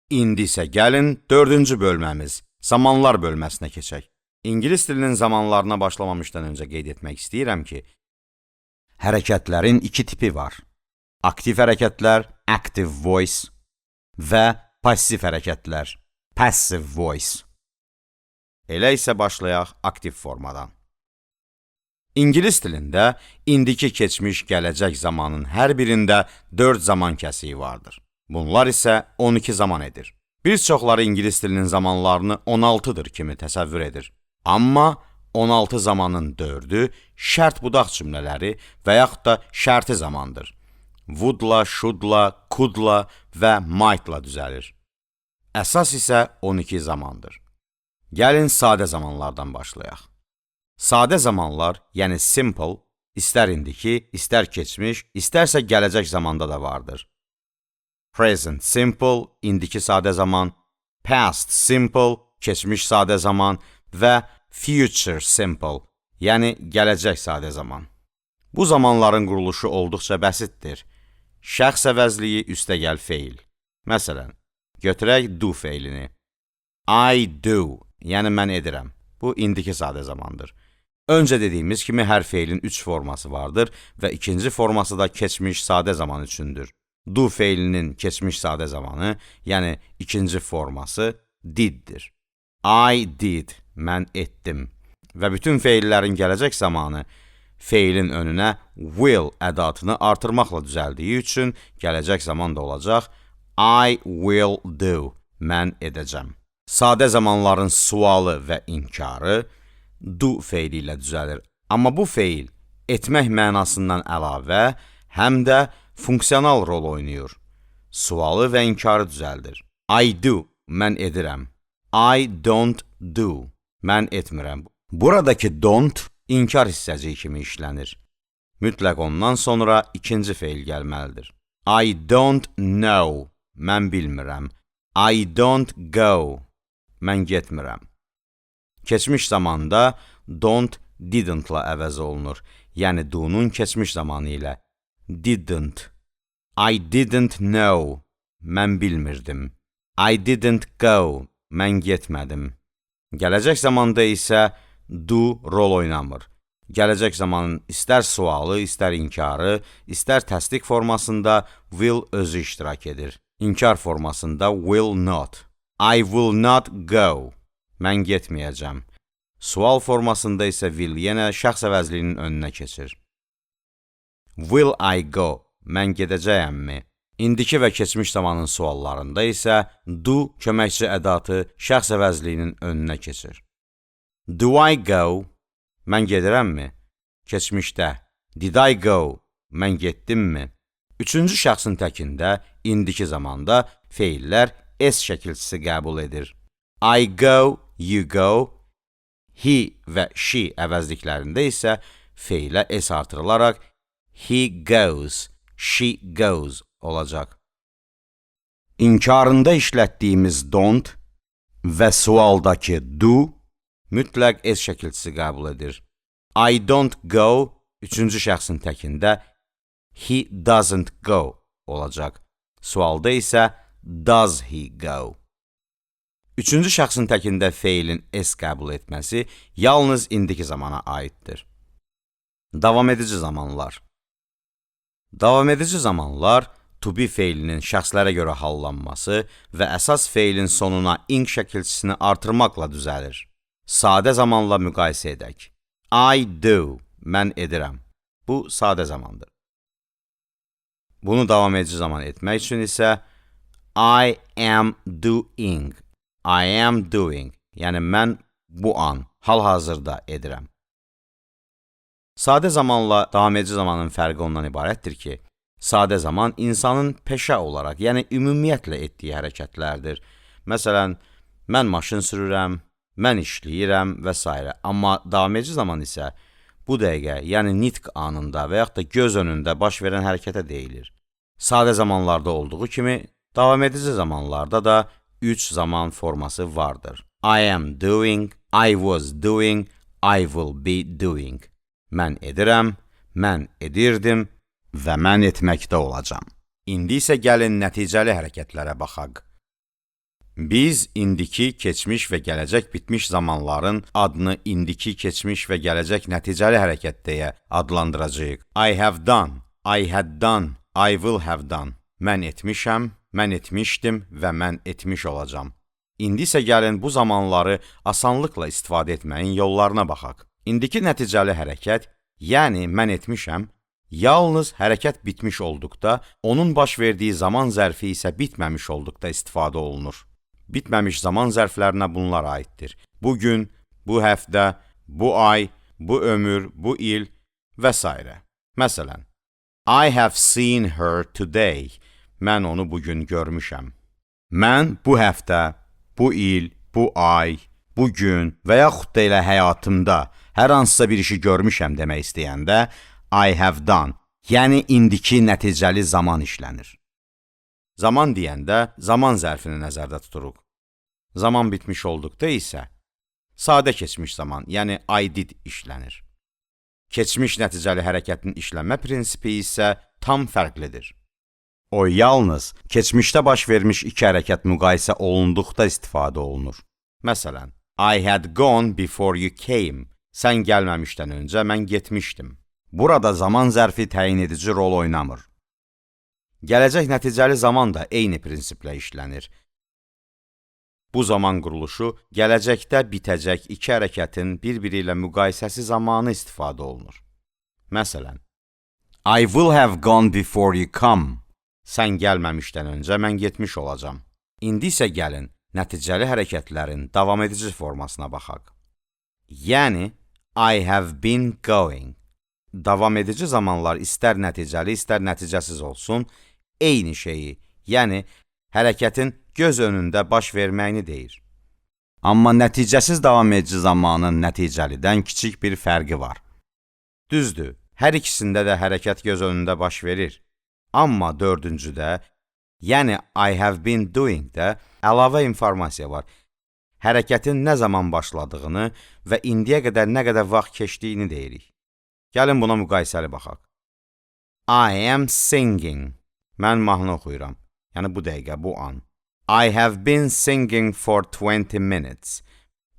İndi isə gəlin 4-cü bölməmiz, zamanlar bölməsinə keçək. İngilis dilinin zamanlarına başlamamışdan öncə qeyd etmək istəyirəm ki, hərəkətlərin iki tipi var. Aktiv hərəkətlər, active voice və passiv hərəkətlər, passive voice. Elə isə başlayaq aktiv formadan. İngilis dilində indiki, keçmiş, gələcək zamanın hər birində 4 zaman kəsiyi vardır. Bunlar isə 12 zaman edir. Bir çoxları İngilis dilinin zamanlarını 16-dır kimi təsəvvür edir. Amma 16 zamanın 4-ü şərt budaq cümlələri və yaxud da şərti zamandır. Would-la, should-la, could-la və might-la düzəlir. Əsas isə 12 zamandır. Gəlin sadə zamanlardan başlayaq. Sadə zamanlar, yəni simple, istər indiki, istər keçmiş, istərsə gələcək zamanda da vardır. Present simple, indiki sadə zaman, past simple, keçmiş sadə zaman və future simple, yəni gələcək sadə zaman. Bu zamanların quruluşu olduqca bəsitdir. Şəxs əvəzliyi üstəgəl feil. Məsələn, götürək do feilini. I do, yəni mən edirəm. Bu indiki sadə zamandır. Öncə dediyimiz kimi hər feilin 3 forması vardır və ikinci forması da keçmiş sadə zaman üçündür. Do feilinin keçmiş sadə zamanı, yəni ikinci forması diddir. I did, mən etdim. Və bütün feillərin gələcək zamanı feilin önünə will ədatını artırmaqla düzəldiyi üçün gələcək zaman da olacaq I will do, mən edəcəm. Sadə zamanların sualı və inkarı do feili ilə düzəlir. Amma bu feil etmək mənasından əlavə həm də funksional rol oynayır. Sualı və inkarı düzəldir. I do, mən edirəm. I don't do, mən etmirəm. Buradakı don't inkar hissəciyi kimi işlənir. Mütləq ondan sonra ikinci feil gəlməlidir. I don't know, mən bilmirəm. I don't go, mən getmirəm. Keçmiş zamanda don't didn't-la əvəz olunur. Yəni do'nun keçmiş zamanı ilə. Didn't. I didn't know, mən bilmirdim. I didn't go, mən getmədim. Gələcək zamanda isə do rol oynamır. Gələcək zamanın istər sualı, istər inkarı, istər təsdiq formasında will özü iştirak edir. İnkar formasında will not. I will not go, mən getməyəcəm. Sual formasında isə will yenə şəxs əvəzliyinin önünə keçir. Will I go, mən gedəcəyəmmi? İndiki və keçmiş zamanın suallarında isə do köməkçi ədatı şəxs əvəzliyinin önünə keçir. Do I go, mən gedirəmmi? Keçmişdə. Did I go, mən getdimmi? Üçüncü şəxsin təkində, indiki zamanda feillər S şəkilçisi qəbul edir. I go, you go, he və she əvəzliklərində isə feilə S artırılaraq he goes, she goes olacaq. İnkarında işlətdiyimiz don't və sualdakı do mütləq S şəkilçisi qəbul edir. I don't go, üçüncü şəxsin təkində he doesn't go olacaq. Sualda isə does he go. Üçüncü şəxsin təkində feilin S qəbul etməsi yalnız indiki zamana aiddir. Davam edici zamanlar. Davam edici zamanlar to be feilinin şəxslərə görə hallanması və əsas feilin sonuna ing şəkilçisini artırmaqla düzəlir. Sadə zamanla müqayisə edək. I do, mən edirəm. Bu sadə zamandır. Bunu davam edici zaman etmək üçün isə I am doing, I am doing, yəni mən bu an, hal-hazırda edirəm. Sadə zamanla davam edici zamanın fərqi ondan ibarətdir ki, sadə zaman insanın peşə olaraq, yəni ümumiyyətlə etdiyi hərəkətlərdir. Məsələn, mən maşın sürürəm, mən işləyirəm və s. Amma davam edici zaman isə bu dəqiqə, yəni nitq anında və yaxud da göz önündə baş verən hərəkətə deyilir. Sadə zamanlarda olduğu kimi, davam edici zamanlarda da 3 zaman forması vardır. I am doing, I was doing, I will be doing. Mən edirəm, mən edirdim və mən etməkdə olacam. İndi isə gəlin nəticəli hərəkətlərə baxaq. Biz indiki, keçmiş və gələcək bitmiş zamanların adını indiki, keçmiş və gələcək nəticəli hərəkət deyə adlandıracağıq. I have done, I had done, I will have done. Mən etmişəm, mən etmişdim və mən etmiş olacam. İndi isə gəlin bu zamanları asanlıqla istifadə etməyin yollarına baxaq. İndiki nəticəli hərəkət, yəni mən etmişəm, yalnız hərəkət bitmiş olduqda, onun baş verdiyi zaman zərfi isə bitməmiş olduqda istifadə olunur. Bitməmiş zaman zərflərinə bunlar aiddir. Bu gün, bu həftə, bu ay, bu ömür, bu il və s. Məsələn, I have seen her today. Mən onu bugün görmüşəm. Mən bu həftə, bu il, bu ay, bu gün və yaxud da elə həyatımda hər hansısa bir işi görmüşəm demək istəyəndə I have done, yəni indiki nəticəli zaman işlənir. Zaman deyəndə zaman zərfini nəzərdə tuturuq. Zaman bitmiş olduqda isə sadə keçmiş zaman, yəni I did işlənir. Keçmiş nəticəli hərəkətin işlənmə prinsipi isə tam fərqlidir. O yalnız keçmişdə baş vermiş iki hərəkət müqayisə olunduqda istifadə olunur. Məsələn, I had gone before you came. Sən gəlməmişdən öncə mən getmişdim. Burada zaman zərfi təyin edici rol oynamır. Gələcək nəticəli zaman da eyni prinsiplə işlənir. Bu zaman quruluşu gələcəkdə bitəcək iki hərəkətin bir-biri ilə müqayisəsi zamanı istifadə olunur. Məsələn, I will have gone before you come. Sən gəlməmişdən öncə mən getmiş olacam. İndi isə gəlin, nəticəli hərəkətlərin davam edici formasına baxaq. Yəni, I have been going. Davam edici zamanlar istər nəticəli, istər nəticəsiz olsun, eyni şeyi, yəni hərəkətin göz önündə baş verməyini deyir. Amma nəticəsiz davam edici zamanın nəticəlidən kiçik bir fərqi var. Düzdür, hər ikisində də hərəkət göz önündə baş verir. Amma dördüncüdə, yəni I have been doing-də əlavə informasiya var. Hərəkətin nə zaman başladığını və indiyə qədər nə qədər vaxt keçdiyini deyirik. Gəlin buna müqayisəli baxaq. I am singing. Mən mahnı oxuyuram. Yəni bu dəqiqə, bu an. I have been singing for 20 minutes.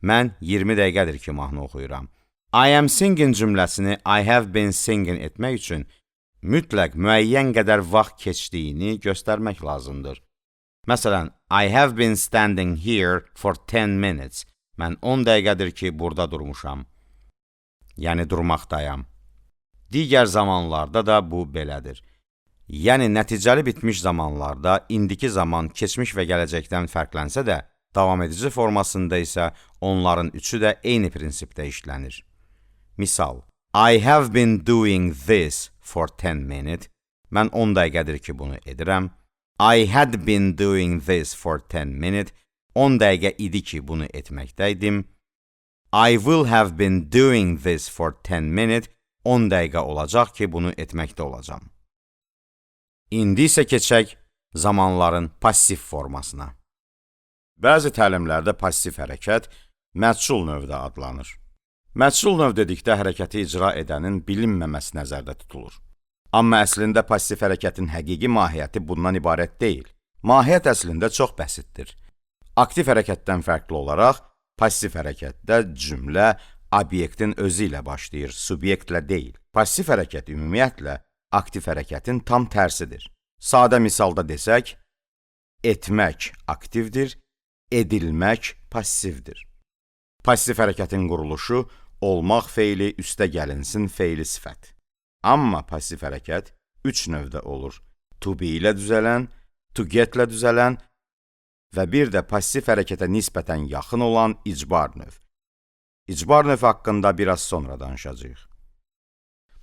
Mən 20 dəqiqədir ki, mahnı oxuyuram. I am singing cümləsini I have been singing etmək üçün mütləq müəyyən qədər vaxt keçdiyini göstərmək lazımdır. Məsələn, I have been standing here for 10 minutes. Mən 10 dəqiqədir ki, burada durmuşam. Yəni durmaqdayam. Digər zamanlarda da bu belədir. Yəni nəticəli bitmiş zamanlarda indiki zaman keçmiş və gələcəkdən fərqlənsə də, davam edici formasında isə onların üçü də eyni prinsipdə işlənir. Misal, I have been doing this for 10 minutes. Mən 10 dəqiqədir ki, bunu edirəm. I had been doing this for 10 minutes. 10 dəqiqə idi ki, bunu etməkdəydim. I will have been doing this for 10 minutes. 10 dəqiqə olacaq ki, bunu etməkdə olacam. İndi isə keçək zamanların passiv formasına. Bəzi təlimlərdə passiv hərəkət məchul növdə adlanır. Məchul növ dedikdə hərəkəti icra edənin bilinməməsi nəzərdə tutulur. Amma əslində passiv hərəkətin həqiqi mahiyyəti bundan ibarət deyil. Mahiyyət əslində çox bəsitdir. Aktiv hərəkətdən fərqli olaraq, passiv hərəkətdə cümlə obyektin özü ilə başlayır, subyektlə deyil. Passiv hərəkət ümumiyyətlə aktiv hərəkətin tam tərsidir. Sadə misalda desək, etmək aktivdir, edilmək passivdir. Passiv hərəkətin quruluşu olmaq feili üstə gəlinsin feili sifət. Amma passiv hərəkət üç növdə olur. To be ilə düzələn, to get ilə düzələn və bir də passiv hərəkətə nisbətən yaxın olan icbar növ. İcbar növ haqqında biraz sonra danışacağıq.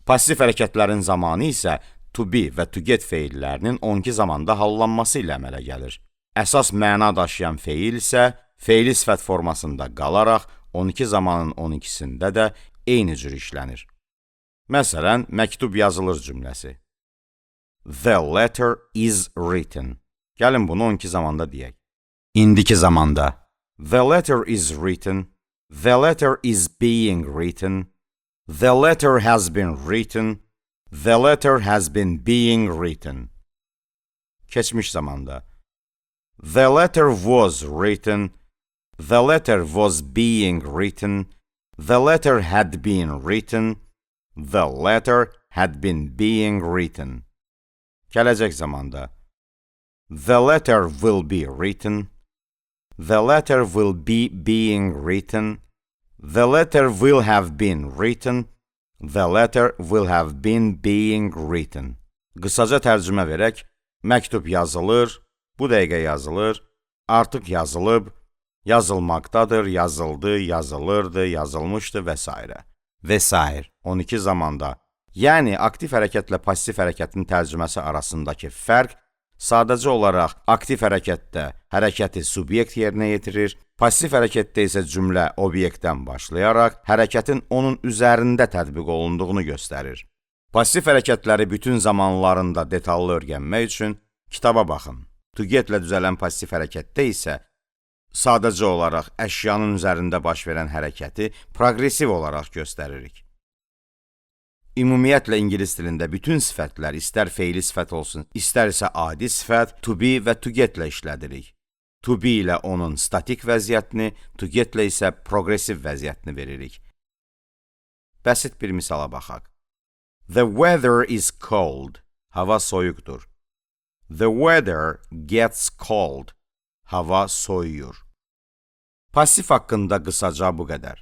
Passiv hərəkətlərin zamanı isə to be və to get feillərinin onki zamanda hallanması ilə əmələ gəlir. Əsas məna daşıyan feil isə feili sifət formasında qalaraq 12 zamanın 12-sində də eyni cür işlənir. Məsələn, məktub yazılır cümləsi. The letter is written. Gəlin bunu 12 zamanda deyək. İndiki zamanda. The letter is written. The letter is being written. The letter has been written. The letter has been being written. Keçmiş zamanda. The letter was written. The letter was being written. The letter had been written. The letter had been being written. Gələcək zamanda. The letter will be written. The letter will be being written. The letter will have been written. The letter will have been being written. Qısaca tərcümə verək. Məktub yazılır, bu dəqiqə yazılır, artıq yazılıb, yazılmaqdadır, yazıldı, yazılırdı, yazılmışdı və s. Və s. 12 zamanda. Yəni, aktiv hərəkətlə pasiv hərəkətin tərcüməsi arasındakı fərq sadəcə olaraq aktiv hərəkətdə hərəkəti subyekt yerinə yetirir, pasiv hərəkətdə isə cümlə obyektdən başlayaraq hərəkətin onun üzərində tətbiq olunduğunu göstərir. Pasiv hərəkətləri bütün zamanlarında detallı öyrənmək üçün kitaba baxın. To get-lə düzələn pasiv hərəkətdə isə sadəcə olaraq əşyanın üzərində baş verən hərəkəti progresiv olaraq göstəririk. Ümumiyyətlə ingilis dilində bütün sifətlər istər feili sifət olsun, istər isə adi sifət to be və to get-lə işlədirik. To be ilə onun statik vəziyyətini, to get-lə isə progresiv vəziyyətini veririk. Bəsit bir misala baxaq. The weather is cold. Hava soyuqdur. The weather gets cold. Hava soyuyur. Pasif haqqında qısaca bu qədər.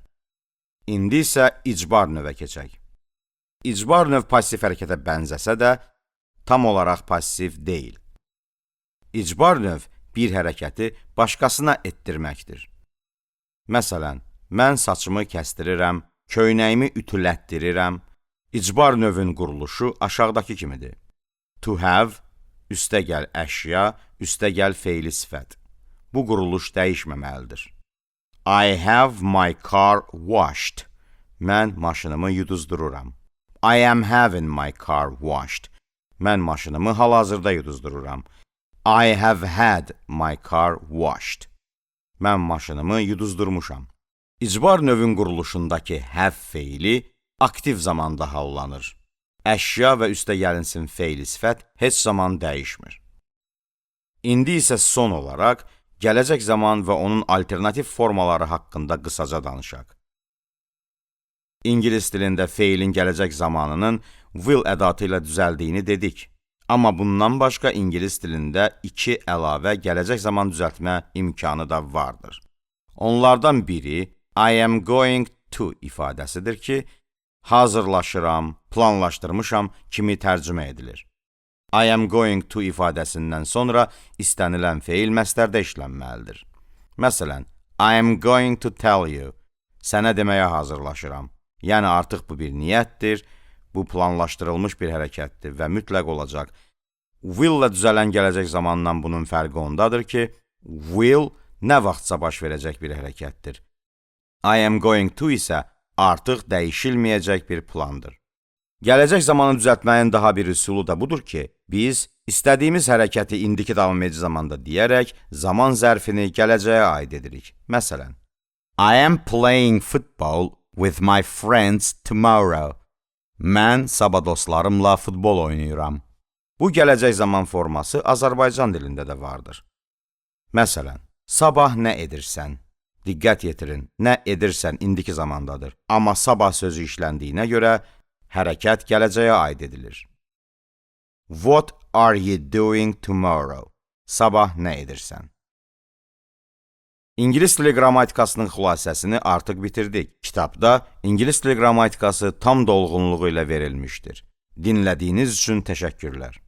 İndi isə icbar növə keçək. İcbar növ pasif hərəkətə bənzəsə də, tam olaraq pasif deyil. İcbar növ bir hərəkəti başqasına etdirməkdir. Məsələn, mən saçımı kəstirirəm, köynəyimi ütülətdirirəm. İcbar növün quruluşu aşağıdakı kimidir. To have, üstəgəl əşya, üstəgəl feili sifət. Bu quruluş dəyişməməlidir. I have my car washed. Mən maşınımı yuduzdururam. I am having my car washed. Mən maşınımı hal-hazırda yuduzdururam. I have had my car washed. Mən maşınımı yuduzdurmuşam. İcbar növün quruluşundakı have feili aktiv zamanda hallanır. Əşya və üstəgəlinsin feili sifət heç zaman dəyişmir. İndi isə son olaraq gələcək zaman və onun alternativ formaları haqqında qısaca danışaq. İngilis dilində feilin gələcək zamanının will ədatı ilə düzəldiyini dedik. Amma bundan başqa ingilis dilində 2 əlavə gələcək zaman düzəltmə imkanı da vardır. Onlardan biri I am going to ifadəsidir ki, hazırlaşıram, planlaşdırmışam kimi tərcümə edilir. I am going to ifadəsindən sonra istənilən feil məsdərdə işlənməlidir. Məsələn, I am going to tell you. Sənə deməyə hazırlaşıram. Yəni artıq bu bir niyyətdir, bu planlaşdırılmış bir hərəkətdir və mütləq olacaq. Will-lə düzələn gələcək zamandan bunun fərqi ondadır ki, will nə vaxtsa baş verəcək bir hərəkətdir. I am going to isə artıq dəyişilməyəcək bir plandır. Gələcək zamanı düzəltməyin daha bir üsulu da budur ki, biz istədiyimiz hərəkəti indiki davam edici zamanda deyərək zaman zərfini gələcəyə aid edirik. Məsələn, I am playing football with my friends tomorrow. Mən sabah dostlarımla futbol oynayıram. Bu gələcək zaman forması Azərbaycan dilində də vardır. Məsələn, sabah nə edirsən? Diqqət yetirin, nə edirsən indiki zamandadır. Amma sabah sözü işləndiyinə görə hərəkət gələcəyə aid edilir. What are you doing tomorrow? Sabah nə edirsən? İngilis dili qrammatikasının xülasəsini artıq bitirdik. Kitabda İngilis dili qrammatikası tam dolğunluğu ilə verilmişdir. Dinlədiyiniz üçün təşəkkürlər.